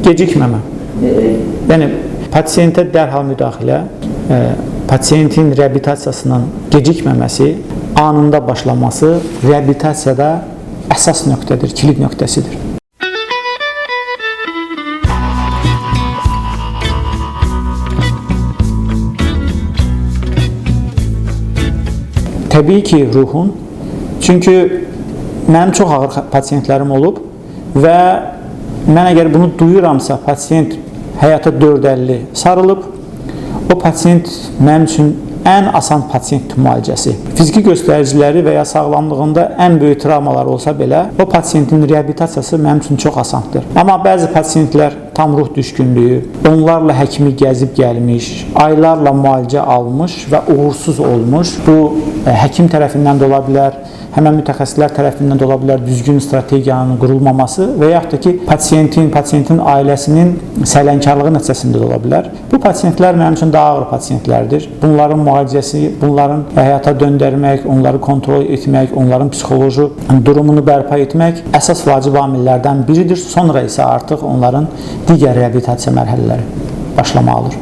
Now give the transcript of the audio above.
Gecikməmə. Yəni, pasiyentə dərhal müdaxilə, pasiyentin reabilitasiyasının gecikməməsi, anında başlaması reabilitasiyada əsas nöqtədir, kilit nöqtəsidir. Təbii ki, ruhun. Çünki mənim çox ağır pasiyentlərim olub və mən əgər bunu duyuramsa, pasiyent həyata 450 sarılıb, o pasiyent mənim üçün ən asan pasiyent müalicəsi. Fiziki göstəriciləri və ya sağlamlığında ən böyük travmalar olsa belə, o pasiyentin reabilitasiyası mənim üçün çox asandır. Amma bəzi pasiyentlər tam ruh düşkünlüyü, onlarla həkimi gəzib gəlmiş, aylarla müalicə almış və uğursuz olmuş. Bu, həkim tərəfindən də ola bilər, həmən mütəxəssislər tərəfindən də ola bilər, düzgün strategiyanın qurulmaması və yaxud da ki, pasiyentin ailəsinin səhlənkarlığı nəticəsində də ola bilər. Bu pasiyentlər mənim üçün daha ağır pasiyentlərdir. Bunların müalicəsi, bunların həyata döndərmək, onları kontrol etmək, onların psixoloji durumunu bərpa etmək əsas vacib amillərdən biridir. Sonra isə artıq onların digər reabilitasiya mərhələləri başlamalıdır.